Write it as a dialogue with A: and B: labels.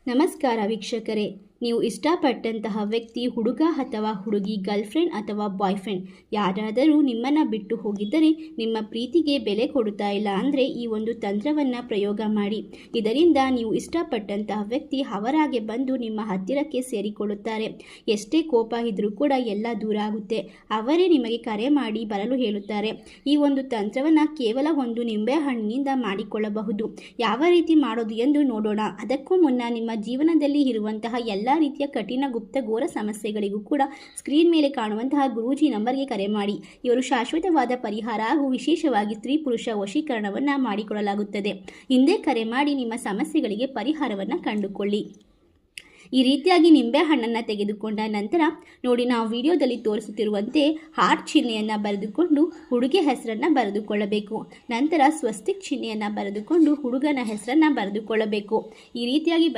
A: ನಮಸ್ಕಾರ ವೀಕ್ಷಕರೇ, ನೀವು ಇಷ್ಟಪಟ್ಟಂತಹ ವ್ಯಕ್ತಿ ಹುಡುಗ ಅಥವಾ ಹುಡುಗಿ, ಗರ್ಲ್ಫ್ರೆಂಡ್ ಅಥವಾ ಬಾಯ್ಫ್ರೆಂಡ್ ಯಾರಾದರೂ ನಿಮ್ಮನ್ನು ಬಿಟ್ಟು ಹೋಗಿದ್ದರೆ ನಿಮ್ಮ ಪ್ರೀತಿಗೆ ಬೆಲೆ ಕೊಡುತ್ತಾ ಇಲ್ಲ ಅಂದರೆ ಈ ಒಂದು ತಂತ್ರವನ್ನು ಪ್ರಯೋಗ ಮಾಡಿ. ಇದರಿಂದ ನೀವು ಇಷ್ಟಪಟ್ಟಂತಹ ವ್ಯಕ್ತಿ ಅವರಾಗೆ ಬಂದು ನಿಮ್ಮ ಹತ್ತಿರಕ್ಕೆ ಸೇರಿಕೊಳ್ಳುತ್ತಾರೆ. ಎಷ್ಟೇ ಕೋಪ ಇದ್ದರೂ ಕೂಡ ಎಲ್ಲ ದೂರ ಆಗುತ್ತೆ. ಅವರೇ ನಿಮಗೆ ಕರೆ ಮಾಡಿ ಬರಲು ಹೇಳುತ್ತಾರೆ. ಈ ಒಂದು ತಂತ್ರವನ್ನು ಕೇವಲ ಒಂದು ನಿಂಬೆಹಣ್ಣಿನಿಂದ ಮಾಡಿಕೊಳ್ಳಬಹುದು. ಯಾವ ರೀತಿ ಮಾಡೋದು ಎಂದು ನೋಡೋಣ. ಅದಕ್ಕೂ ಮುನ್ನ ನಿಮ್ಮ ಜೀವನದಲ್ಲಿ ಇರುವಂತಹ ಎಲ್ಲ ರೀತಿಯ ಕಠಿಣ ಗುಪ್ತ ಘೋರ ಸಮಸ್ಯೆಗಳಿಗೂ ಕೂಡ ಸ್ಕ್ರೀನ್ ಮೇಲೆ ಕಾಣುವಂತಹ ಗುರೂಜಿ ನಂಬರ್ಗೆ ಕರೆ ಮಾಡಿ. ಇವರು ಶಾಶ್ವತವಾದ ಪರಿಹಾರ ಹಾಗೂ ವಿಶೇಷವಾಗಿ ಸ್ತ್ರೀ ಪುರುಷ ವಶೀಕರಣವನ್ನು ಮಾಡಿಕೊಡಲಾಗುತ್ತದೆ. ಹಿಂದೆ ಕರೆ ಮಾಡಿ ನಿಮ್ಮ ಸಮಸ್ಯೆಗಳಿಗೆ ಪರಿಹಾರವನ್ನು ಕಂಡುಕೊಳ್ಳಿ. ಈ ರೀತಿಯಾಗಿ ನಿಂಬೆ ಹಣ್ಣನ್ನು ತೆಗೆದುಕೊಂಡ ನಂತರ ನೋಡಿ, ನಾವು ವಿಡಿಯೋದಲ್ಲಿ ತೋರಿಸುತ್ತಿರುವಂತೆ ಹಾರ್ಟ್ ಚಿಹ್ನೆಯನ್ನು ಬರೆದುಕೊಂಡು ಹುಡುಗಿ ಹೆಸರನ್ನು ಬರೆದುಕೊಳ್ಳಬೇಕು. ನಂತರ ಸ್ವಸ್ತಿಕ್ ಚಿಹ್ನೆಯನ್ನು ಬರೆದುಕೊಂಡು ಹುಡುಗನ ಹೆಸರನ್ನು ಬರೆದುಕೊಳ್ಳಬೇಕು. ಈ ರೀತಿಯಾಗಿ